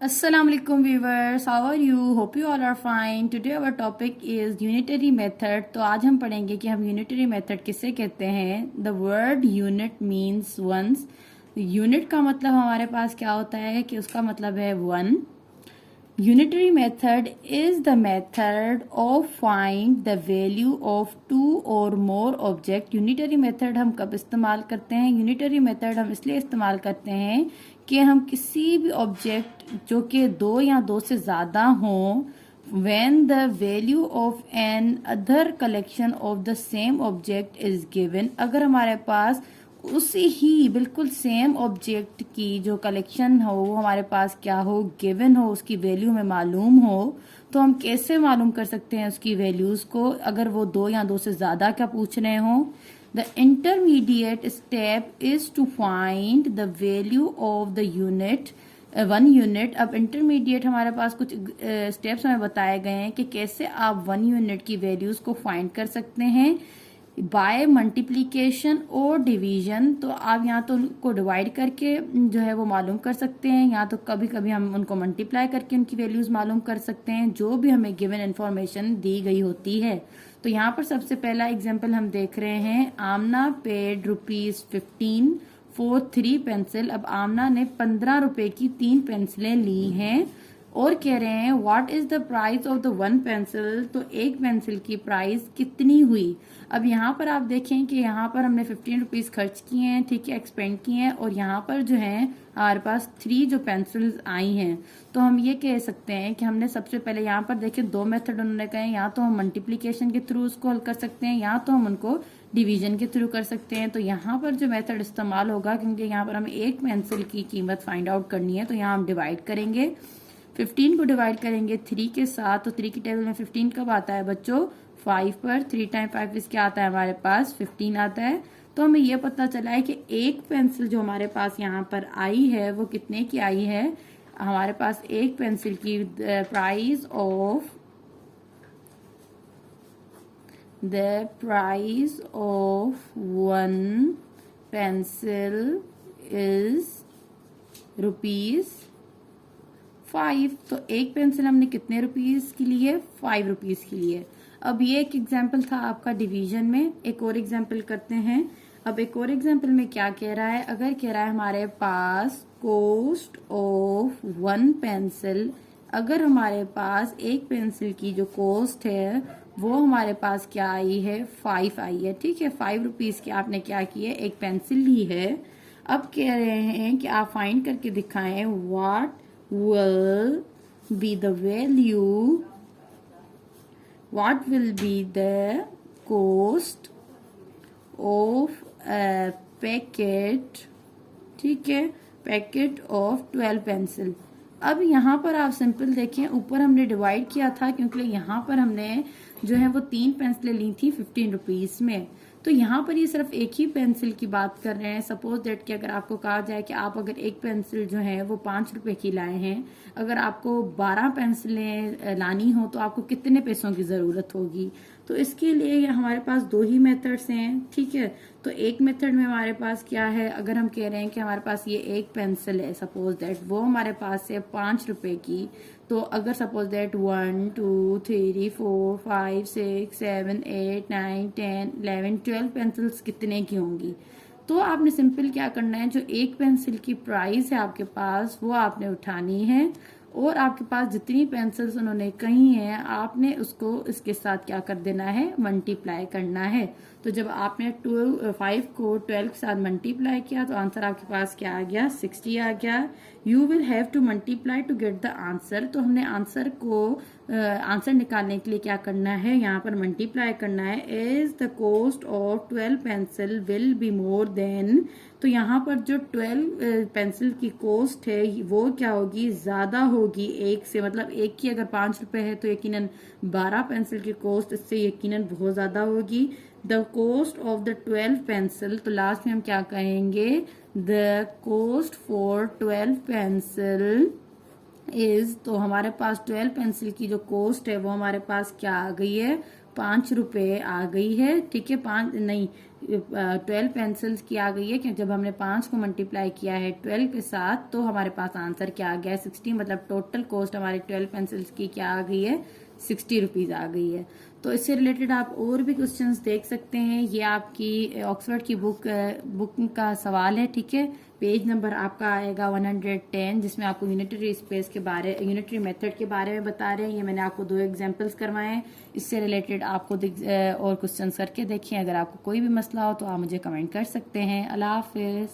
Assalamualaikum viewers, how are you? Hope you all are fine. Today our topic is unitary method. तो आज हम पढ़ेंगे कि हम unitary method किसे कहते हैं. The word unit means ones. Unit का मतलब हमारे पास क्या होता है कि उसका मतलब है one. Unitary method is the method of find the value of two or more object. Unitary method हम कब इस्तेमाल करते हैं? Unitary method हम इसलिए इस्तेमाल करते हैं कि हम किसी भी ऑब्जेक्ट जो कि दो या दो से ज़्यादा हों when the value of an other collection of the same object is given, अगर हमारे पास उसी ही बिल्कुल सेम ऑब्जेक्ट की जो कलेक्शन हो वो हमारे पास क्या हो, गिवन हो, उसकी वैल्यू में मालूम हो, तो हम कैसे मालूम कर सकते हैं उसकी वैल्यूज को अगर वो दो या दो से ज्यादा क्या पूछ रहे हो. The intermediate step is to find the value of the unit one unit. अब इंटरमीडिएट हमारे पास कुछ स्टेप्स हमें बताए गए हैं कि कैसे आप वन यूनिट की वैल्यूज को फाइंड कर सकते हैं बाय मल्टीप्लीकेशन और डिवीजन. तो आप यहाँ तो उनको डिवाइड करके जो है वो मालूम कर सकते हैं, या तो कभी कभी हम उनको मल्टीप्लाई करके उनकी वैल्यूज मालूम कर सकते हैं जो भी हमें गिवन इन्फॉर्मेशन दी गई होती है. तो यहाँ पर सबसे पहला एग्जांपल हम देख रहे हैं. आमना पेड ₹15 फॉर 3 पेंसिल. अब आमना ने 15 रुपए की 3 पेंसिलें ली हैं और कह रहे हैं what is the price of the one pencil. तो एक पेंसिल की प्राइस कितनी हुई. अब यहाँ पर आप देखें कि यहाँ पर हमने 15 रुपीज खर्च किए हैं, ठीक है, एक्सपेंड किए हैं, और यहाँ पर जो है हमारे पास 3 जो पेंसिल्स आई हैं. तो हम ये कह सकते हैं कि हमने सबसे पहले यहाँ पर देखें दो मेथड उन्होंने कहे, या तो हम मल्टीप्लीकेशन के थ्रू उसको हल कर सकते हैं या तो हम उनको डिवीजन के थ्रू कर सकते हैं. तो यहाँ पर जो मेथड इस्तेमाल होगा, क्योंकि यहाँ पर हमें एक पेंसिल की कीमत फाइंड आउट करनी है, तो यहाँ हम डिवाइड करेंगे. 15 को डिवाइड करेंगे 3 के साथ. तो 3 की टेबल में 15 कब आता है बच्चों? 5 पर. 3 टाइम 5 इस क्या आता है हमारे पास? 15 आता है. तो हमें ये पता चला है कि एक पेंसिल जो हमारे पास यहाँ पर आई है वो कितने की आई है. हमारे पास एक पेंसिल की price of one pencil is ₹5. तो एक पेंसिल हमने कितने रुपीज की लिए? 5 रुपीज की लिए. अब ये एक एग्जाम्पल था आपका डिवीजन में. एक और एग्जाम्पल करते हैं. अब एक और एग्जाम्पल में क्या कह रहा है, अगर कह रहा है हमारे पास कॉस्ट ऑफ वन पेंसिल, अगर हमारे पास एक पेंसिल की जो कॉस्ट है वो हमारे पास क्या आई है? 5 आई है, ठीक है. 5 रुपीज की आपने क्या की है? एक पेंसिल ली है. अब कह रहे हैं कि आप फाइंड करके दिखाएं what will be the cost of a packet, ठीक है, पैकेट ऑफ 12 पेंसिल. अब यहाँ पर आप सिंपल देखें, ऊपर हमने डिवाइड किया था क्योंकि यहाँ पर हमने जो है वो 3 पेंसिलें ली थी 15 रुपीज में. तो यहाँ पर ये सिर्फ एक ही पेंसिल की बात कर रहे हैं. सपोज दैट कि अगर आपको कहा जाए कि आप अगर एक पेंसिल जो है वो 5 रुपए की लाए हैं, अगर आपको 12 पेंसिलें लानी हो तो आपको कितने पैसों की जरूरत होगी. तो इसके लिए हमारे पास दो ही मेथड्स हैं, ठीक है. तो एक मेथड में हमारे पास क्या है, अगर हम कह रहे हैं कि हमारे पास ये एक पेंसिल है, सपोज दैट वो हमारे पास है 5 रुपए की. तो अगर सपोज दैट 1 2 3 4 5 6 7 8 9 10 11 12 पेंसिल्स कितने की होंगी. तो आपने सिंपल क्या करना है, जो एक पेंसिल की प्राइस है आपके पास वो आपने उठानी है, और आपके पास जितनी पेंसिल्स उन्होंने कही हैं आपने उसको इसके साथ क्या कर देना है? मल्टीप्लाई करना है. तो जब आपने 5 को 12 के साथ मल्टीप्लाई किया तो आंसर आपके पास क्या आ गया? 60 आ गया. You will have to multiply to get the answer. तो हमने आंसर निकालने के लिए क्या करना है? यहाँ पर मल्टीप्लाई करना है. As the cost of 12 pencil will be more than. तो यहाँ पर जो 12 पेंसिल की कॉस्ट है वो क्या होगी? ज्यादा होगी एक से. मतलब एक की अगर 5 रुपए है तो यकीनन 12 पेंसिल की कॉस्ट इससे यकीनन बहुत ज्यादा होगी. The cost of the 12 pencil, तो लास्ट में हम क्या कहेंगे? The cost for 12 pencil is. तो हमारे पास 12 पेंसिल की जो कॉस्ट है वो हमारे पास क्या आ गई है? ₹5 आ गई है, ठीक है। 12 पेंसिल्स की आ गई है, कि जब हमने 5 को मल्टीप्लाई किया है 12 के साथ तो हमारे पास आंसर क्या आ गया है 60। मतलब टोटल कॉस्ट हमारे 12 पेंसिल्स की क्या आ गई है, ₹60 आ गई है। तो इससे रिलेटेड आप और भी क्वेश्चंस देख सकते हैं। ये आपकी ऑक्सफोर्ड की बुक का सवाल है, ठीक है। पेज नंबर आपका आएगा 110, जिसमें आपको यूनिटरी मेथड के बारे में बता रहे हैं। ये मैंने आपको 2 एग्जांपल्स करवाए हैं। इससे रिलेटेड आपको और क्वेश्चंस करके देखें। अगर आपको कोई भी मसला हो तो आप मुझे कमेंट कर सकते हैं। अल्लाह हाफिज।